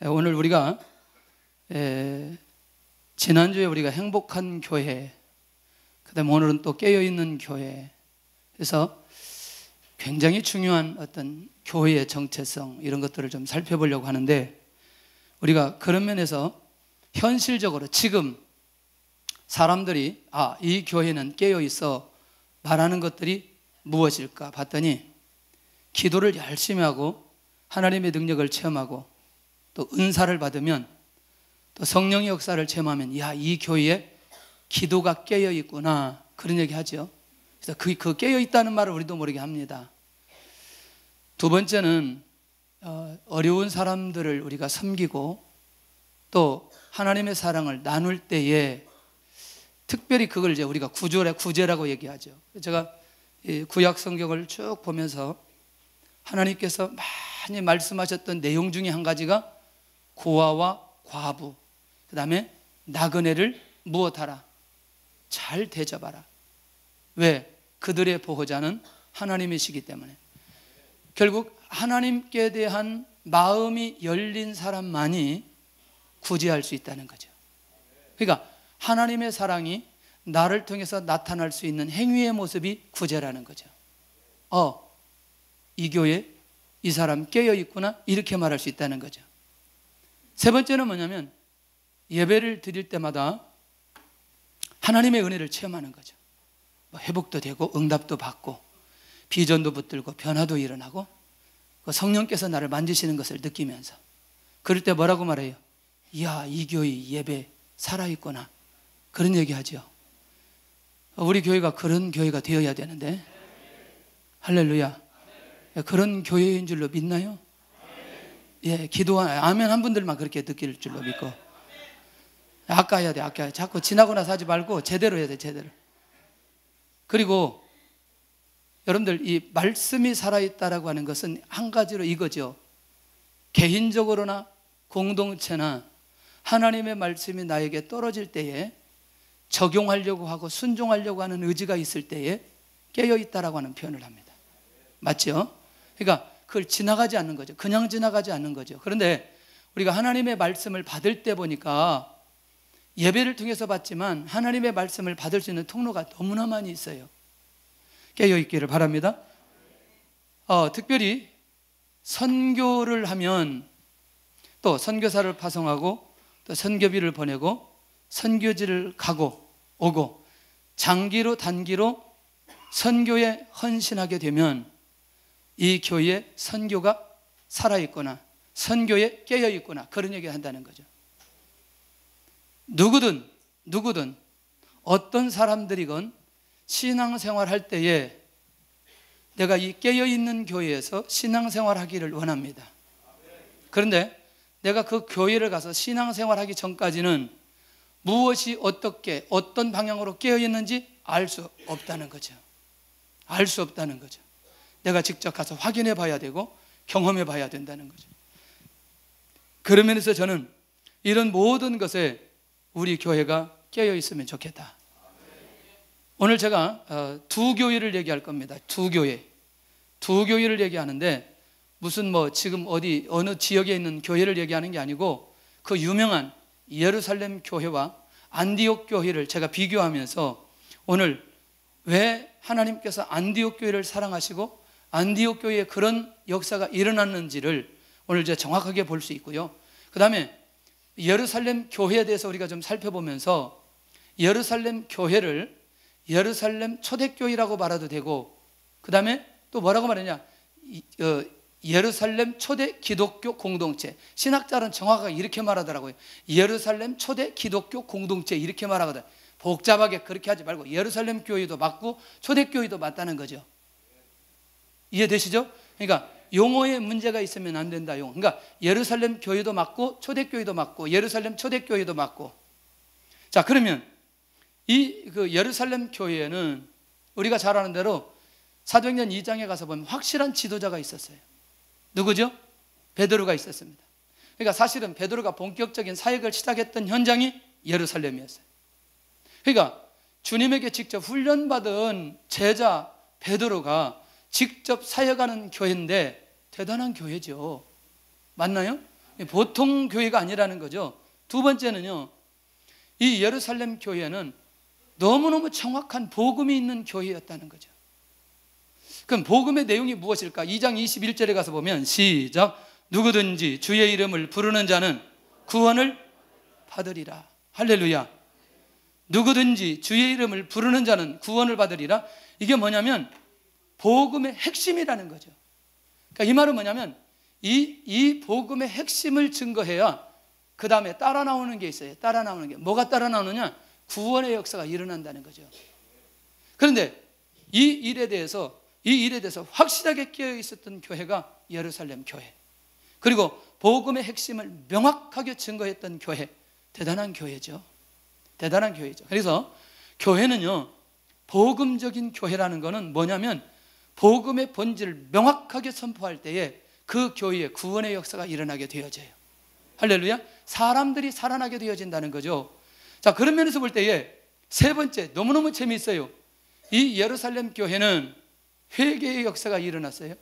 오늘 우리가 지난주에 우리가 행복한 교회, 그다음에 오늘은 또 깨어있는 교회, 그래서 굉장히 중요한 어떤 교회의 정체성, 이런 것들을 좀 살펴보려고 하는데, 우리가 그런 면에서 현실적으로 지금 사람들이 이 교회는 깨어있어 말하는 것들이 무엇일까 봤더니, 기도를 열심히 하고 하나님의 능력을 체험하고 또 은사를 받으면, 또 성령의 역사를 체험하면 이 교회에 기도가 깨어있구나, 그런 얘기 하죠. 그래서 그 깨어있다는 말을 우리도 모르게 합니다. 두 번째는 어려운 사람들을 우리가 섬기고 또 하나님의 사랑을 나눌 때에 특별히 그걸 이제 우리가 구제라고 얘기하죠. 제가 구약 성경을 쭉 보면서 하나님께서 많이 말씀하셨던 내용 중에 한 가지가 고아와 과부, 그 다음에 나그네를 무엇하라? 잘 대접하라. 왜? 그들의 보호자는 하나님이시기 때문에. 결국 하나님께 대한 마음이 열린 사람만이 구제할 수 있다는 거죠. 그러니까 하나님의 사랑이 나를 통해서 나타날 수 있는 행위의 모습이 구제라는 거죠. 이 교회 이 사람 깨어있구나, 이렇게 말할 수 있다는 거죠. 세 번째는 뭐냐면, 예배를 드릴 때마다 하나님의 은혜를 체험하는 거죠. 회복도 되고 응답도 받고 비전도 붙들고 변화도 일어나고 성령께서 나를 만지시는 것을 느끼면서, 그럴 때 뭐라고 말해요? 이 교회 예배 살아있구나, 그런 얘기하죠. 우리 교회가 그런 교회가 되어야 되는데, 할렐루야, 그런 교회인 줄로 믿나요? 아멘 한 분들만 그렇게 느낄 줄로 믿고, 아까워야 돼. 자꾸 지나고 나서 하지 말고 제대로 해야 돼, 제대로. 그리고 여러분들, 이 말씀이 살아있다라고 하는 것은 한 가지로 이거죠. 개인적으로나 공동체나 하나님의 말씀이 나에게 떨어질 때에 적용하려고 하고 순종하려고 하는 의지가 있을 때에 깨어있다라고 하는 표현을 합니다. 맞죠? 그러니까 그걸 지나가지 않는 거죠. 그냥 지나가지 않는 거죠. 그런데 우리가 하나님의 말씀을 받을 때 보니까, 예배를 통해서 받지만 하나님의 말씀을 받을 수 있는 통로가 너무나 많이 있어요. 깨어있기를 바랍니다. 특별히 선교를 하면, 또 선교사를 파송하고 또 선교비를 보내고 선교지를 가고 오고 장기로 단기로 선교에 헌신하게 되면 이 교회에 선교가 살아있거나 선교에 깨어있거나, 그런 얘기를 한다는 거죠. 누구든 어떤 사람들이건 신앙생활 할 때에 내가 이 깨어있는 교회에서 신앙생활 하기를 원합니다. 그런데 내가 그 교회를 가서 신앙생활 하기 전까지는 무엇이 어떻게 어떤 방향으로 깨어있는지 알 수 없다는 거죠. 알 수 없다는 거죠. 내가 직접 가서 확인해 봐야 되고 경험해 봐야 된다는 거죠. 그런 면에서 저는 이런 모든 것에 우리 교회가 깨어 있으면 좋겠다. 오늘 제가 두 교회를 얘기할 겁니다. 두 교회를 얘기하는데, 무슨 지금 어느 지역에 있는 교회를 얘기하는 게 아니고, 그 유명한 예루살렘 교회와 안디옥 교회를 제가 비교하면서, 오늘 왜 하나님께서 안디옥 교회를 사랑하시고 안디옥 교회에 그런 역사가 일어났는지를 오늘 이제 정확하게 볼 수 있고요. 그 다음에 예루살렘 교회에 대해서 우리가 좀 살펴보면서, 예루살렘 교회를 예루살렘 초대교회라고 말해도 되고, 그 다음에 또 뭐라고 말하냐, 예루살렘 초대 기독교 공동체. 신학자는 정확하게 이렇게 말하더라고요. 예루살렘 초대 기독교 공동체, 이렇게 말하거든. 복잡하게 그렇게 하지 말고 예루살렘 교회도 맞고 초대교회도 맞다는 거죠. 이해되시죠? 그러니까 용어에 문제가 있으면 안 된다. 그러니까 예루살렘 교회도 맞고 초대교회도 맞고 예루살렘 초대교회도 맞고. 자, 그러면 그 예루살렘 교회에는 우리가 잘 아는 대로 사도행전 2장에 가서 보면 확실한 지도자가 있었어요. 누구죠? 베드로가 있었습니다. 그러니까 사실은 베드로가 본격적인 사역을 시작했던 현장이 예루살렘이었어요. 그러니까 주님에게 직접 훈련받은 제자 베드로가 직접 사역하는 교회인데 대단한 교회죠. 맞나요? 보통 교회가 아니라는 거죠. 두 번째는요, 이 예루살렘 교회는 너무너무 정확한 복음이 있는 교회였다는 거죠. 그럼 복음의 내용이 무엇일까? 2장 21절에 가서 보면 시작. 누구든지 주의 이름을 부르는 자는 구원을 받으리라. 할렐루야. 누구든지 주의 이름을 부르는 자는 구원을 받으리라. 이게 뭐냐면 복음의 핵심이라는 거죠. 그러니까 이 말은 뭐냐면 이 복음의 핵심을 증거해야 그 다음에 따라 나오는 게 있어요. 따라 나오는 게 뭐가 따라 나오느냐? 구원의 역사가 일어난다는 거죠. 그런데 이 일에 대해서 확실하게 깨어 있었던 교회가 예루살렘 교회, 그리고 복음의 핵심을 명확하게 증거했던 교회, 대단한 교회죠. 대단한 교회죠. 그래서 교회는요, 복음적인 교회라는 것은 뭐냐면 복음의 본질을 명확하게 선포할 때에 그 교회에 구원의 역사가 일어나게 되어져요. 할렐루야. 사람들이 살아나게 되어진다는 거죠. 자, 그런 면에서 볼 때에 세 번째, 너무너무 재미있어요. 이 예루살렘 교회는 회개의 역사가 일어났어요.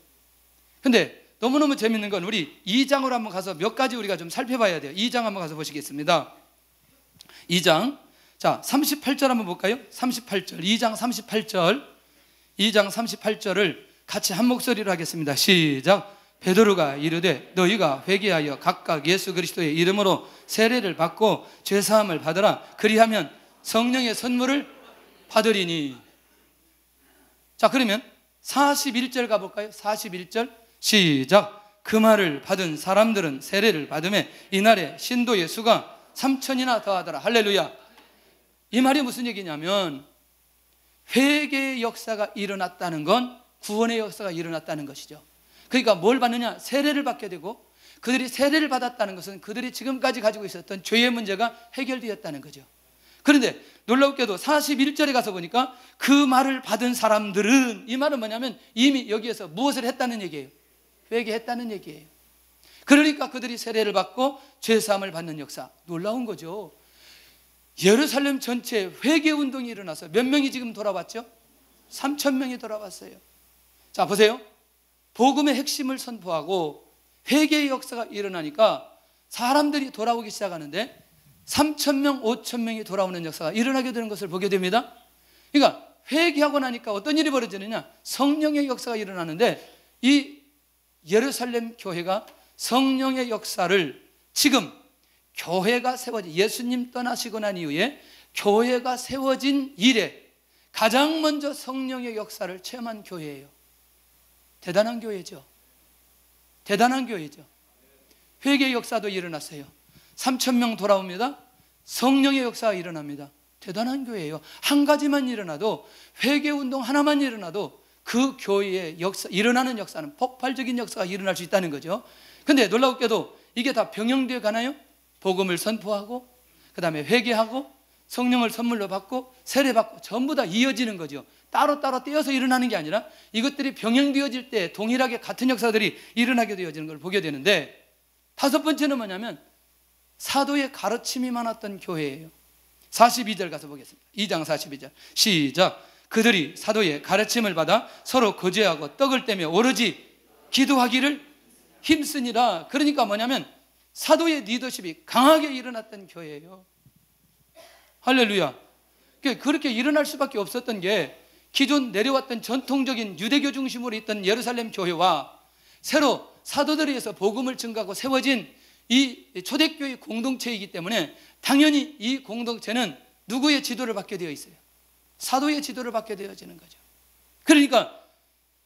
근데 너무너무 재밌는 건 우리 2장으로 한번 가서 몇 가지 우리가 좀 살펴봐야 돼요. 2장 한번 가서 보시겠습니다. 2장, 자 38절 한번 볼까요? 38절, 2장 38절, 2장 38절을 같이 한 목소리로 하겠습니다. 시작. 베드로가 이르되 너희가 회개하여 각각 예수 그리스도의 이름으로 세례를 받고 죄사함을 받으라. 그리하면 성령의 선물을 받으리니. 자, 그러면 41절 가볼까요? 41절 시작. 그 말을 받은 사람들은 세례를 받음에 이날에 신도의 수가 3,000이나 더하더라. 할렐루야. 이 말이 무슨 얘기냐면 회개의 역사가 일어났다는 건 구원의 역사가 일어났다는 것이죠. 그러니까 뭘 받느냐? 세례를 받게 되고, 그들이 세례를 받았다는 것은 그들이 지금까지 가지고 있었던 죄의 문제가 해결되었다는 거죠. 그런데 놀랍게도 41절에 가서 보니까 그 말을 받은 사람들은, 이 말은 뭐냐면 이미 여기에서 무엇을 했다는 얘기예요? 회개했다는 얘기예요. 그러니까 그들이 세례를 받고 죄사함을 받는 역사, 놀라운 거죠. 예루살렘 전체에 회개운동이 일어나서 몇 명이 지금 돌아왔죠? 3,000명이 돌아왔어요. 자, 보세요. 복음의 핵심을 선포하고 회개의 역사가 일어나니까 사람들이 돌아오기 시작하는데 3,000명, 5,000명이 돌아오는 역사가 일어나게 되는 것을 보게 됩니다. 그러니까 회개하고 나니까 어떤 일이 벌어지느냐? 성령의 역사가 일어나는데 이 예루살렘 교회가 성령의 역사를 지금 교회가 세워진, 예수님 떠나시고 난 이후에 교회가 세워진 이래 가장 먼저 성령의 역사를 체험한 교회예요. 대단한 교회죠. 대단한 교회죠. 회개의 역사도 일어났어요. 3,000명 돌아옵니다. 성령의 역사가 일어납니다. 대단한 교회예요. 한 가지만 일어나도, 회개운동 하나만 일어나도 그 교회의 역사, 일어나는 역사는 폭발적인 역사가 일어날 수 있다는 거죠. 근데 놀랍게도 이게 다 병행되어 가나요? 복음을 선포하고, 그 다음에 회개하고, 성령을 선물로 받고, 세례받고, 전부 다 이어지는 거죠. 따로따로 떼어서 일어나는 게 아니라 이것들이 병행되어질 때 동일하게 같은 역사들이 일어나게 되어지는 걸 보게 되는데, 다섯 번째는 뭐냐면 사도의 가르침이 많았던 교회예요. 42절 가서 보겠습니다. 2장 42절 시작. 그들이 사도의 가르침을 받아 서로 거제하고 떡을 떼며 오로지 기도하기를 힘쓰니라. 그러니까 뭐냐면 사도의 리더십이 강하게 일어났던 교회예요. 할렐루야. 그렇게 일어날 수밖에 없었던 게 기존 내려왔던 전통적인 유대교 중심으로 있던 예루살렘 교회와 새로 사도들에 의해서 복음을 증거하고 세워진 이 초대교회 공동체이기 때문에 당연히 이 공동체는 누구의 지도를 받게 되어 있어요? 사도의 지도를 받게 되어지는 거죠. 그러니까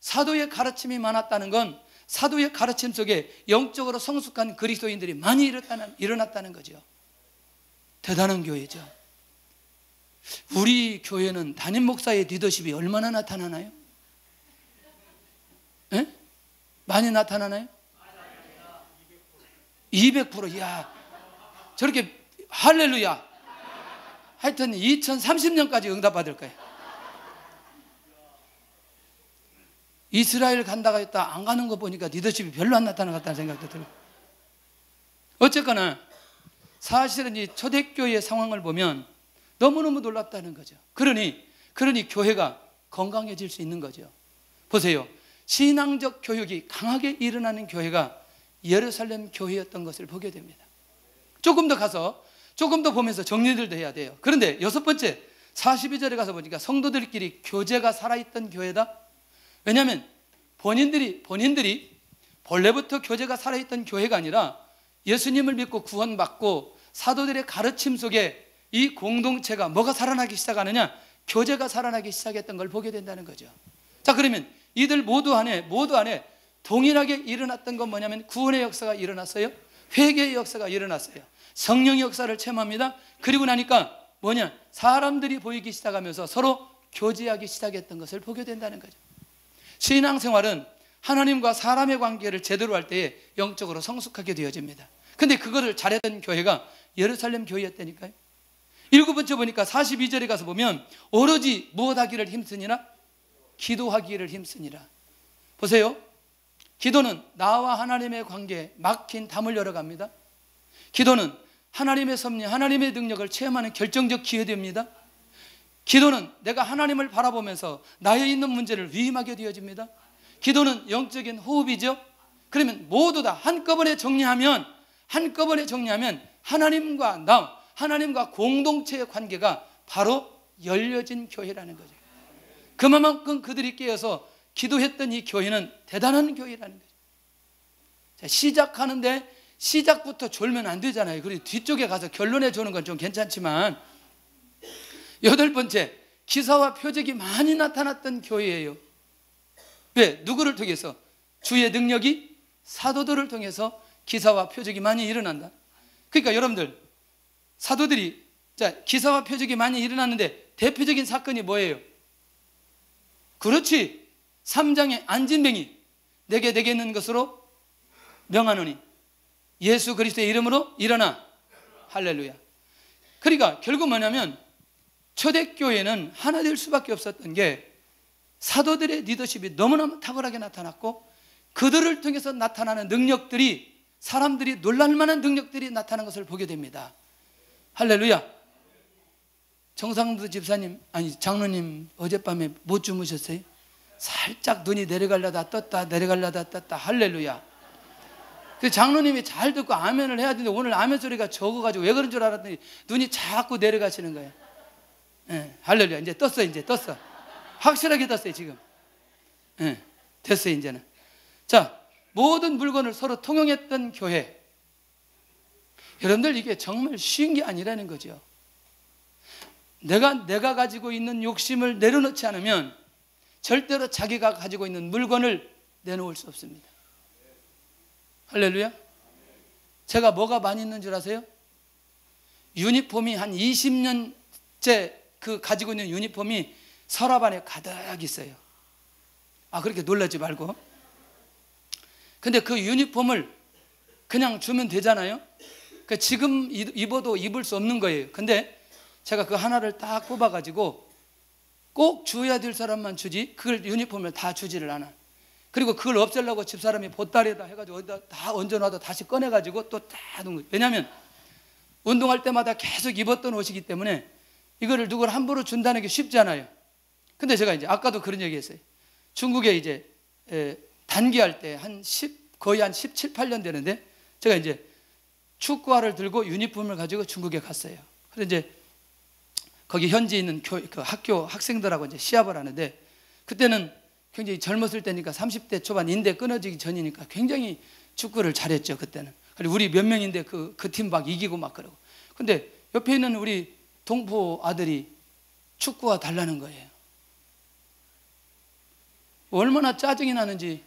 사도의 가르침이 많았다는 건 사도의 가르침 속에 영적으로 성숙한 그리스도인들이 많이 일어났다는 거죠. 대단한 교회죠. 우리 교회는 담임 목사의 리더십이 얼마나 나타나나요? 에? 많이 나타나나요? 200%. 이야, 저렇게 할렐루야. 하여튼 2030년까지 응답받을 거예요. 이스라엘 간다고 했다 안 가는 거 보니까 리더십이 별로 안 나타나는 것 같다는 생각도 들어요. 어쨌거나 사실은 이 초대교회의 상황을 보면 너무너무 놀랍다는 거죠. 그러니 교회가 건강해질 수 있는 거죠. 보세요. 신앙적 교육이 강하게 일어나는 교회가 예루살렘 교회였던 것을 보게 됩니다. 조금 더 가서 조금 더 보면서 정리를 해야 돼요. 그런데 여섯 번째 42절에 가서 보니까 성도들끼리 교제가 살아있던 교회다. 왜냐하면 본인들이 본래부터 교제가 살아있던 교회가 아니라 예수님을 믿고 구원받고 사도들의 가르침 속에 이 공동체가 뭐가 살아나기 시작하느냐? 교제가 살아나기 시작했던 걸 보게 된다는 거죠. 자, 그러면 이들 모두 안에 동일하게 일어났던 건 뭐냐면 구원의 역사가 일어났어요. 회개의 역사가 일어났어요. 성령의 역사를 체험합니다. 그리고 나니까 뭐냐? 사람들이 보이기 시작하면서 서로 교제하기 시작했던 것을 보게 된다는 거죠. 신앙생활은 하나님과 사람의 관계를 제대로 할 때에 영적으로 성숙하게 되어집니다. 근데 그거를 잘했던 교회가 예루살렘 교회였다니까요. 일곱 번째 보니까 42절에 가서 보면 오로지 무엇하기를 힘쓰니라? 기도하기를 힘쓰니라. 보세요. 기도는 나와 하나님의 관계에 막힌 담을 열어갑니다. 기도는 하나님의 섭리, 하나님의 능력을 체험하는 결정적 기회됩니다. 기도는 내가 하나님을 바라보면서 나에 있는 문제를 위임하게 되어집니다. 기도는 영적인 호흡이죠. 그러면 모두 다 한꺼번에 정리하면 하나님과 나, 하나님과 공동체의 관계가 바로 열려진 교회라는 거죠. 그만큼 그들이 깨어서 기도했던 이 교회는 대단한 교회라는 거죠. 자, 시작하는데 시작부터 졸면 안 되잖아요. 그리고 뒤쪽에 가서 결론에 주는 건 좀 괜찮지만, 여덟 번째, 기사와 표적이 많이 나타났던 교회예요. 왜? 누구를 통해서? 주의 능력이 사도들을 통해서 기사와 표적이 많이 일어난다. 그러니까 여러분들, 사도들이 기사와 표적이 많이 일어났는데 대표적인 사건이 뭐예요? 그렇지, 3장의 안진뱅이 내게 있는 것으로 명하노니 예수 그리스도의 이름으로 일어나. 할렐루야. 그러니까 결국 뭐냐면 초대교회는 하나 될 수밖에 없었던 게 사도들의 리더십이 너무나 탁월하게 나타났고, 그들을 통해서 나타나는 능력들이, 사람들이 놀랄만한 능력들이 나타나는 것을 보게 됩니다. 할렐루야. 정상도 집사님, 아니 장로님, 어젯밤에 못 주무셨어요? 살짝 눈이 내려가려다 떴다 내려가려다 떴다. 할렐루야. 그 장로님이 잘 듣고 아멘을 해야 되는데 오늘 아멘 소리가 적어가지고 왜 그런 줄 알았더니 눈이 자꾸 내려가시는 거예요. 네, 할렐루야. 이제 떴어. 확실하게 떴어요 지금. 네, 됐어요 이제는. 자, 모든 물건을 서로 통용했던 교회. 여러분들, 이게 정말 쉬운 게 아니라는 거죠. 내가 가지고 있는 욕심을 내려놓지 않으면 절대로 자기가 가지고 있는 물건을 내놓을 수 없습니다. 할렐루야. 제가 뭐가 많이 있는 줄 아세요? 유니폼이 한 20년째 그 가지고 있는 유니폼이 서랍 안에 가득 있어요. 그렇게 놀라지 말고. 근데 그 유니폼을 그냥 주면 되잖아요. 지금 입어도 입을 수 없는 거예요. 근데 제가 그 하나를 딱 뽑아가지고 꼭 줘야 될 사람만 주지, 그걸 유니폼을 다 주지를 않아. 그리고 그걸 없애려고 집사람이 보따리에다 해가지고 어디다 다 얹어놔도 다시 꺼내가지고 또 다 놓은 거예요. 왜냐하면 운동할 때마다 계속 입었던 옷이기 때문에 이거를 누굴 함부로 준다는 게 쉽지 않아요. 근데 제가 이제 아까도 그런 얘기 했어요. 중국에 이제 단기할 때 거의 한 17, 18년 되는데 제가 이제 축구화를 들고 유니폼을 가지고 중국에 갔어요. 그래서 이제 거기 현지에 있는 그 학교 학생들하고 이제 시합을 하는데, 그때는 굉장히 젊었을 때니까 30대 초반, 인대 끊어지기 전이니까 굉장히 축구를 잘했죠 그때는. 그리고 우리 몇 명인데 그 팀 막 이기고 막 그러고. 근데 옆에 있는 우리 동포 아들이 축구화 달라는 거예요. 얼마나 짜증이 나는지.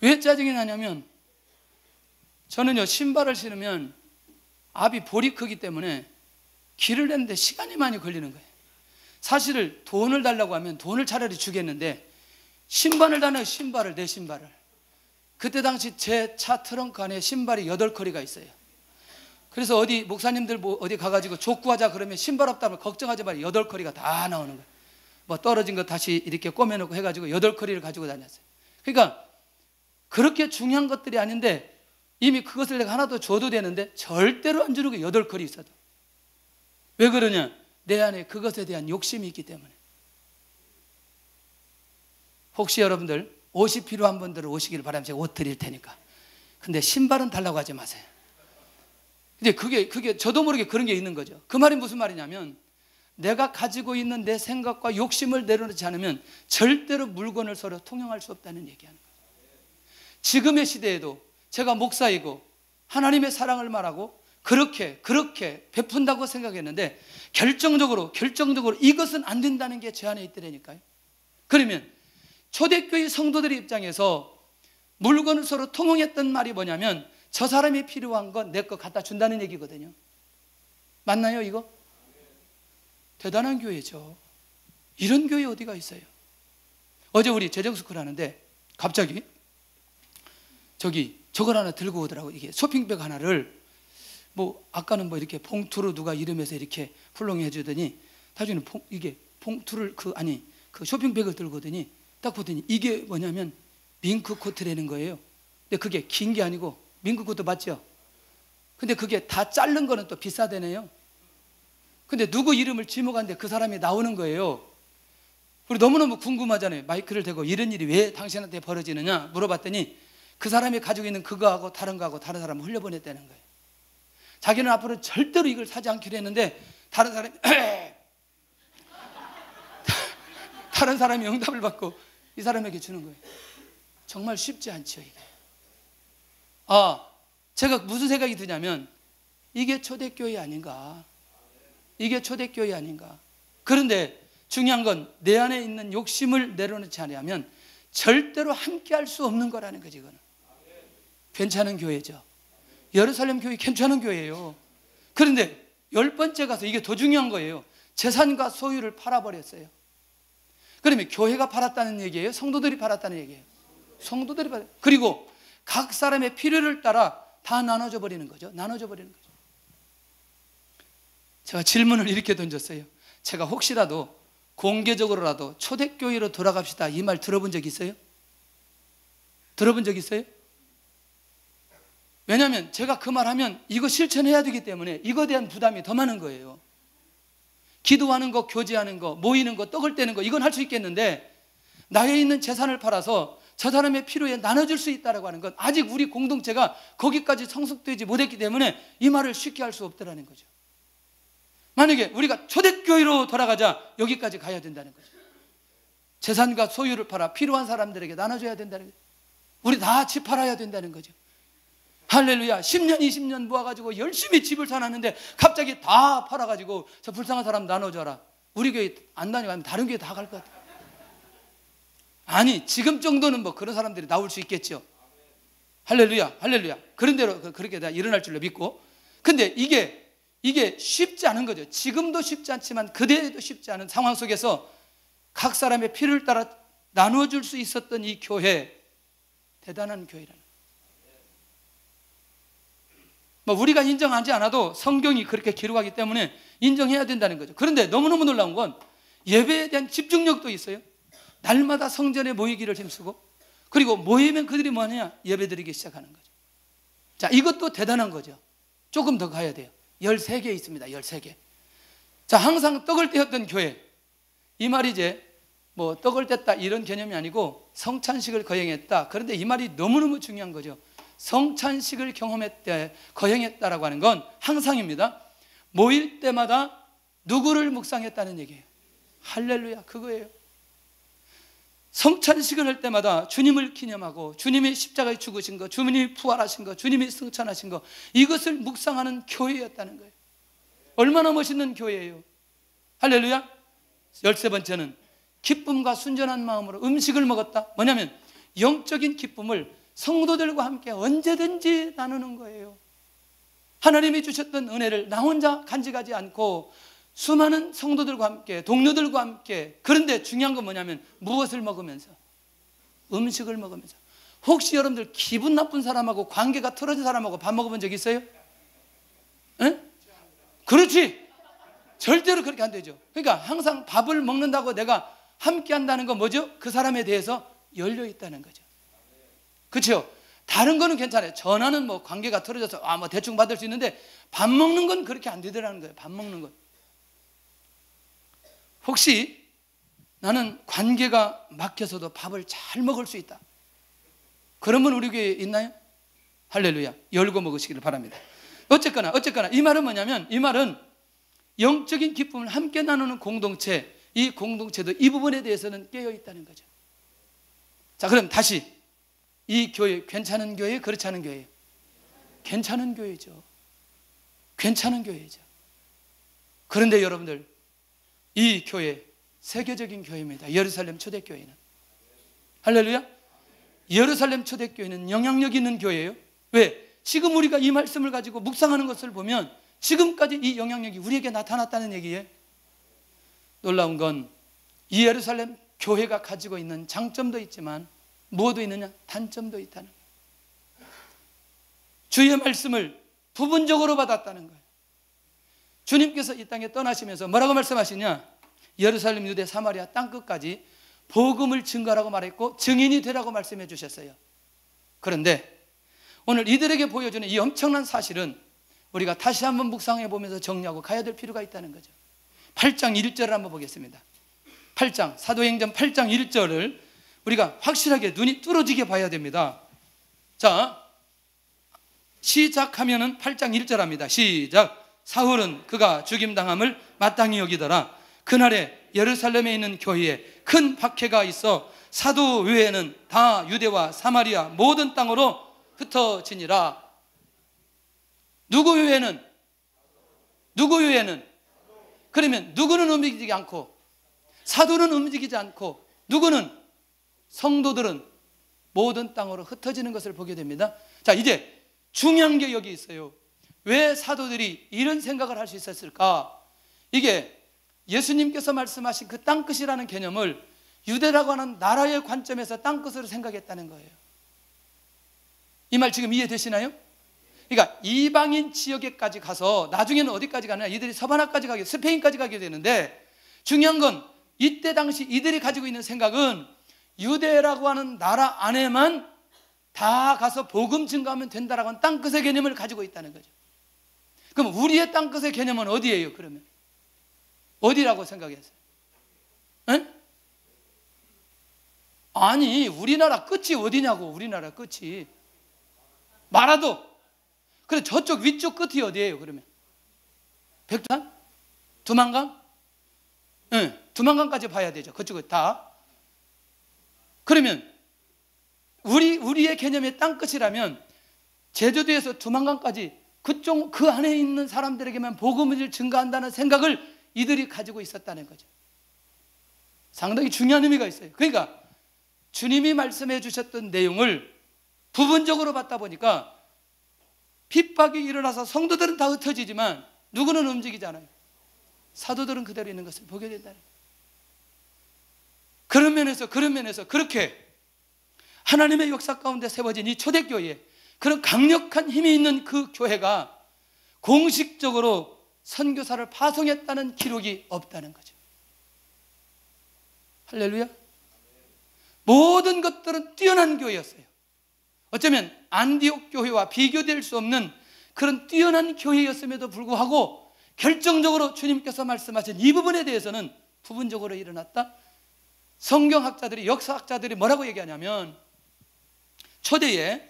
왜 짜증이 나냐면, 저는요 신발을 신으면 앞이 볼이 크기 때문에 길을 내는데 시간이 많이 걸리는 거예요. 사실 돈을 달라고 하면 돈을 차라리 주겠는데, 신발을 달라고, 내 신발을. 그때 당시 제 차 트렁크 안에 신발이 8컬이가 있어요. 그래서 어디 목사님들 어디 가가지고 족구하자 그러면 신발 없다면 걱정하지 말고 8컬이가 다 나오는 거예요. 뭐 떨어진 거 다시 이렇게 꼬매놓고 해가지고 8컬이를 가지고 다녔어요. 그러니까 그렇게 중요한 것들이 아닌데 이미 그것을 내가 하나 더 줘도 되는데 절대로 안 주는 게 8컬이 있어도. 왜 그러냐? 내 안에 그것에 대한 욕심이 있기 때문에. 혹시 여러분들 옷이 필요한 분들은 오시길 바라면 제가 옷 드릴 테니까. 근데 신발은 달라고 하지 마세요. 근데 그게 저도 모르게 그런 게 있는 거죠. 그 말이 무슨 말이냐면 내가 가지고 있는 내 생각과 욕심을 내려놓지 않으면 절대로 물건을 서로 통용할 수 없다는 얘기하는 거예요. 지금의 시대에도 제가 목사이고 하나님의 사랑을 말하고 그렇게 베푼다고 생각했는데 결정적으로 이것은 안 된다는 게 제 안에 있더라니까요. 그러면 초대교회 성도들의 입장에서 물건을 서로 통용했던 말이 뭐냐면 저 사람이 필요한 건 내 거 갖다 준다는 얘기거든요. 맞나요 이거? 대단한 교회죠. 이런 교회 어디가 있어요? 어제 우리 재정스쿨 하는데 갑자기 저걸 하나 들고 오더라고. 이게 쇼핑백 하나를 뭐 아까는 뭐 이렇게 봉투로 누가 이름해서 이렇게 훌렁해 주더니 나중에는 이게 봉투를 그 쇼핑백을 들고 오더니 딱 보더니 이게 뭐냐면 밍크 코트라는 거예요. 근데 그게 긴 게 아니고 밍크 코트 맞죠? 근데 그게 다 자른 거는 또 비싸대네요. 근데 누구 이름을 지목하는데 그 사람이 나오는 거예요. 우리 너무너무 궁금하잖아요. 마이크를 대고 이런 일이 왜 당신한테 벌어지느냐 물어봤더니 그 사람이 가지고 있는 그거하고 다른 거하고 다른 사람을 흘려보냈다는 거예요. 자기는 앞으로 절대로 이걸 사지 않기로 했는데 다른 사람이 응답을 받고 이 사람에게 주는 거예요. 정말 쉽지 않죠 이게. 제가 무슨 생각이 드냐면 이게 초대교회 아닌가. 이게 초대교회 아닌가. 그런데 중요한 건 내 안에 있는 욕심을 내려놓지 않으면 절대로 함께 할 수 없는 거라는 거지. 이거는 괜찮은 교회죠. 예루살렘 교회 괜찮은 교회예요. 그런데 10번째 가서 이게 더 중요한 거예요. 재산과 소유를 팔아버렸어요. 그러면 교회가 팔았다는 얘기예요? 성도들이 팔았다는 얘기예요? 성도들이 팔았어요. 그리고 각 사람의 필요를 따라 다 나눠줘 버리는 거죠. 제가 질문을 이렇게 던졌어요. 제가 혹시라도 공개적으로라도 초대교회로 돌아갑시다 이 말 들어본 적 있어요? 들어본 적 있어요? 왜냐하면 제가 그 말하면 이거 실천해야 되기 때문에 이거에 대한 부담이 더 많은 거예요. 기도하는 거, 교제하는 거, 모이는 거, 떡을 떼는 거 이건 할 수 있겠는데 나에 있는 재산을 팔아서 저 사람의 필요에 나눠줄 수 있다고 하는 건 아직 우리 공동체가 거기까지 성숙되지 못했기 때문에 이 말을 쉽게 할 수 없다는 거죠. 만약에 우리가 초대교회로 돌아가자 여기까지 가야 된다는 거죠. 재산과 소유를 팔아 필요한 사람들에게 나눠줘야 된다는 거죠. 우리 다 집 팔아야 된다는 거죠. 할렐루야. 10년 20년 모아가지고 열심히 집을 사놨는데 갑자기 다 팔아가지고 저 불쌍한 사람 나눠줘라. 우리 교회 안 다니고 다른 교회 다 갈 것 같아요. 아니 지금 정도는 뭐 그런 사람들이 나올 수 있겠죠. 할렐루야. 그런 대로 그렇게 다 일어날 줄로 믿고. 근데 이게 쉽지 않은 거죠. 지금도 쉽지 않지만 그때도 쉽지 않은 상황 속에서 각 사람의 필요를 따라 나눠줄 수 있었던 이 교회, 대단한 교회라는. 뭐 우리가 인정하지 않아도 성경이 그렇게 기록하기 때문에 인정해야 된다는 거죠. 그런데 너무너무 놀라운 건 예배에 대한 집중력도 있어요. 날마다 성전에 모이기를 힘쓰고, 그리고 모이면 그들이 뭐하냐? 예배드리기 시작하는 거죠. 자, 이것도 대단한 거죠. 조금 더 가야 돼요. 13개 있습니다. 13개. 자, 항상 떡을 떼었던 교회. 이 말이 이제 뭐 떡을 뗐다 이런 개념이 아니고 성찬식을 거행했다. 그런데 이 말이 너무너무 중요한 거죠. 성찬식을 거행했다라고 하는 건 항상입니다. 모일 때마다 누구를 묵상했다는 얘기예요. 할렐루야, 그거예요. 성찬식을 할 때마다 주님을 기념하고 주님이 십자가에 죽으신 거, 주님이 부활하신 거, 주님이 승천하신 거, 이것을 묵상하는 교회였다는 거예요. 얼마나 멋있는 교회예요. 할렐루야. 13번째는 기쁨과 순전한 마음으로 음식을 먹었다. 뭐냐면 영적인 기쁨을 성도들과 함께 언제든지 나누는 거예요. 하나님이 주셨던 은혜를 나 혼자 간직하지 않고 수많은 성도들과 함께, 동료들과 함께. 그런데 중요한 건 뭐냐면 무엇을 먹으면서? 음식을 먹으면서. 혹시 여러분들 기분 나쁜 사람하고 관계가 틀어진 사람하고 밥 먹어본 적 있어요? 에? 그렇지. 절대로 그렇게 안 되죠. 그러니까 항상 밥을 먹는다고 내가 함께 한다는 건 뭐죠? 그 사람에 대해서 열려 있다는 거죠. 그렇죠? 다른 거는 괜찮아요. 전화는 뭐 관계가 틀어져서 뭐 대충 받을 수 있는데 밥 먹는 건 그렇게 안 되더라는 거예요. 밥 먹는 건. 혹시 나는 관계가 막혀서도 밥을 잘 먹을 수 있다. 그런 분 우리 교회에 있나요? 할렐루야. 열고 먹으시기를 바랍니다. 어쨌거나 이 말은 뭐냐면, 이 말은 영적인 기쁨을 함께 나누는 공동체, 이 공동체도 이 부분에 대해서는 깨어 있다는 거죠. 자, 그럼 다시 이 교회 괜찮은 교회예요? 그렇지 않은 교회예요? 괜찮은 교회죠. 괜찮은 교회죠. 그런데 여러분들, 이 교회 세계적인 교회입니다. 예루살렘 초대교회는. 할렐루야. 예루살렘 초대교회는 영향력 있는 교회예요. 왜? 지금 우리가 이 말씀을 가지고 묵상하는 것을 보면 지금까지 이 영향력이 우리에게 나타났다는 얘기예요. 놀라운 건 이 예루살렘 교회가 가지고 있는 장점도 있지만 무엇도 있느냐? 단점도 있다는 거예요. 주의 말씀을 부분적으로 받았다는 거예요. 주님께서 이 땅에 떠나시면서 뭐라고 말씀하시냐? 예루살렘, 유대, 사마리아 땅끝까지 복음을 증거하라고 말했고 증인이 되라고 말씀해 주셨어요. 그런데 오늘 이들에게 보여주는 이 엄청난 사실은 우리가 다시 한번 묵상해 보면서 정리하고 가야 될 필요가 있다는 거죠. 8장 1절을 한번 보겠습니다. 8장, 사도행전 8장 1절을 우리가 확실하게 눈이 뚫어지게 봐야 됩니다. 자, 시작하면은 8장 1절 합니다. 시작. 사울은 그가 죽임당함을 마땅히 여기더라. 그날에 예루살렘에 있는 교회에 큰 박해가 있어 사도 외에는 다 유대와 사마리아 모든 땅으로 흩어지니라. 누구 외에는? 그러면 누구는 움직이지 않고, 사도는 움직이지 않고, 누구는? 성도들은 모든 땅으로 흩어지는 것을 보게 됩니다. 자, 이제 중요한 게 여기 있어요. 왜 사도들이 이런 생각을 할 수 있었을까? 이게 예수님께서 말씀하신 그 땅끝이라는 개념을 유대라고 하는 나라의 관점에서 땅끝으로 생각했다는 거예요. 이 말 지금 이해되시나요? 그러니까 이방인 지역에까지 가서 나중에는 어디까지 가느냐? 이들이 서바나까지 가게, 스페인까지 가게 되는데, 중요한 건 이때 당시 이들이 가지고 있는 생각은 유대라고 하는 나라 안에만 다 가서 복음 증거하면 된다라고 하는 땅끝의 개념을 가지고 있다는 거죠. 그럼 우리의 땅끝의 개념은 어디예요? 그러면 어디라고 생각했어요? 에? 아니, 우리나라 끝이 어디냐고. 우리나라 끝이 마라도. 그래, 저쪽 위쪽 끝이 어디예요? 그러면 백두산? 두만강? 네, 두만강까지 봐야 되죠. 그쪽은 다. 그러면 우리의 개념의 땅끝이라면 제주도에서 두만강까지 그쪽 그 안에 있는 사람들에게만 복음을 증거한다는 생각을 이들이 가지고 있었다는 거죠. 상당히 중요한 의미가 있어요. 그러니까 주님이 말씀해 주셨던 내용을 부분적으로 받다 보니까 핍박이 일어나서 성도들은 다 흩어지지만 누구는 움직이지 않아요. 사도들은 그대로 있는 것을 보게 된다는 거예요. 그런 면에서 그렇게 하나님의 역사 가운데 세워진 이 초대교회, 그런 강력한 힘이 있는 그 교회가 공식적으로 선교사를 파송했다는 기록이 없다는 거죠. 할렐루야. 모든 것들은 뛰어난 교회였어요. 어쩌면 안디옥 교회와 비교될 수 없는 그런 뛰어난 교회였음에도 불구하고 결정적으로 주님께서 말씀하신 이 부분에 대해서는 부분적으로 일어났다. 성경학자들이, 역사학자들이 뭐라고 얘기하냐면, 초대에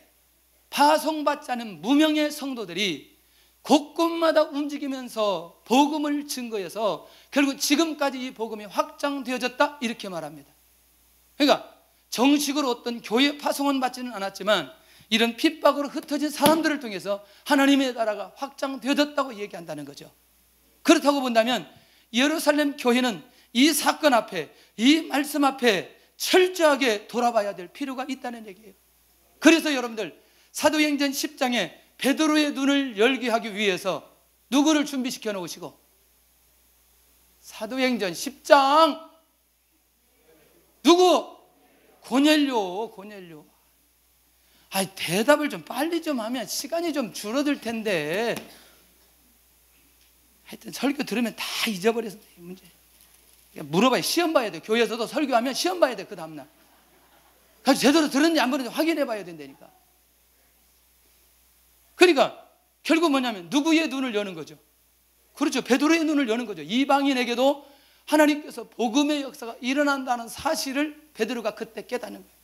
파송받지 않은 무명의 성도들이 곳곳마다 움직이면서 복음을 증거해서 결국 지금까지 이 복음이 확장되어졌다, 이렇게 말합니다. 그러니까 정식으로 어떤 교회 파송은 받지는 않았지만 이런 핍박으로 흩어진 사람들을 통해서 하나님의 나라가 확장되어졌다고 얘기한다는 거죠. 그렇다고 본다면 예루살렘 교회는 이 사건 앞에, 이 말씀 앞에 철저하게 돌아봐야 될 필요가 있다는 얘기예요. 그래서 여러분들, 사도행전 10장에 베드로의 눈을 열게 하기 위해서 누구를 준비시켜 놓으시고, 사도행전 10장 누구? 고넬료. 아니, 대답을 좀 빨리 좀 하면 시간이 좀 줄어들 텐데. 하여튼 설교 들으면 다 잊어버려서 문제. 물어봐야, 시험 봐야 돼. 교회에서도 설교하면 시험 봐야 돼, 그 다음날. 그래서 제대로 들었는지 안 들었는지 확인해 봐야 된다니까. 그러니까 결국 뭐냐면 누구의 눈을 여는 거죠? 그렇죠. 베드로의 눈을 여는 거죠. 이방인에게도 하나님께서 복음의 역사가 일어난다는 사실을 베드로가 그때 깨닫는 거예요.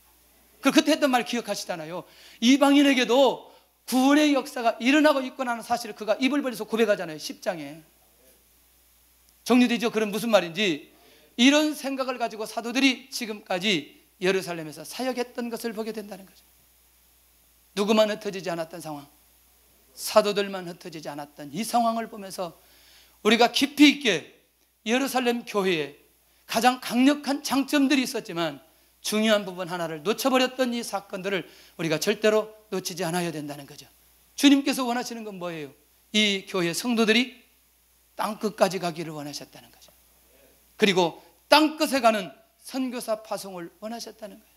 그때 했던 말 기억하시잖아요. 이방인에게도 구원의 역사가 일어나고 있구나 하는 사실을 그가 입을 벌려서 고백하잖아요. 10장에. 정리되죠? 그럼 무슨 말인지, 이런 생각을 가지고 사도들이 지금까지 예루살렘에서 사역했던 것을 보게 된다는 거죠. 누구만 흩어지지 않았던 상황, 사도들만 흩어지지 않았던 이 상황을 보면서 우리가 깊이 있게 예루살렘 교회에 가장 강력한 장점들이 있었지만 중요한 부분 하나를 놓쳐버렸던 이 사건들을 우리가 절대로 놓치지 않아야 된다는 거죠. 주님께서 원하시는 건 뭐예요? 이 교회 성도들이 땅끝까지 가기를 원하셨다는 거죠. 그리고 땅끝에 가는 선교사 파송을 원하셨다는 거예요.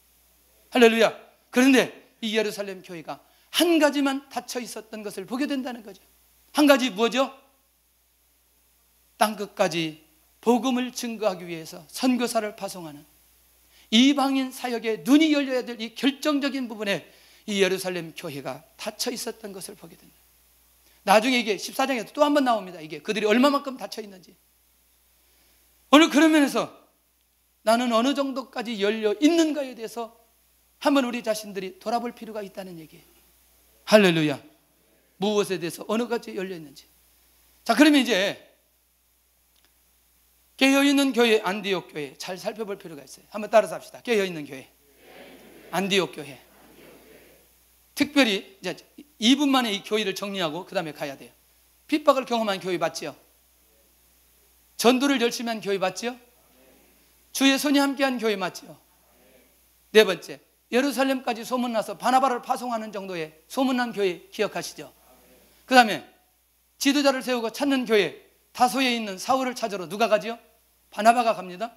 할렐루야. 그런데 이 예루살렘 교회가 한 가지만 닫혀 있었던 것을 보게 된다는 거죠. 한 가지 뭐죠? 땅끝까지 복음을 증거하기 위해서 선교사를 파송하는 이방인 사역에 눈이 열려야 될 이 결정적인 부분에 이 예루살렘 교회가 닫혀 있었던 것을 보게 된다. 나중에 이게 14장에도 또 한 번 나옵니다. 이게 그들이 얼마만큼 닫혀 있는지. 오늘 그런 면에서 나는 어느 정도까지 열려 있는가에 대해서 한번 우리 자신들이 돌아볼 필요가 있다는 얘기예요. 할렐루야. 무엇에 대해서 어느 가지 열려 있는지. 자, 그러면 이제 깨어있는 교회, 안디옥 교회 잘 살펴볼 필요가 있어요. 한번 따라서 합시다. 깨어있는 교회, 안디옥 교회. 특별히 이제 2분 만에 이 교회를 정리하고 그 다음에 가야 돼요. 핍박을 경험한 교회 맞죠? 전도를 열심히 한 교회 맞죠? 주의 손이 함께한 교회 맞죠? 네 번째, 예루살렘까지 소문나서 바나바를 파송하는 정도의 소문난 교회 기억하시죠? 그 다음에 지도자를 세우고 찾는 교회, 다소에 있는 사울을 찾으러 누가 가죠? 바나바가 갑니다.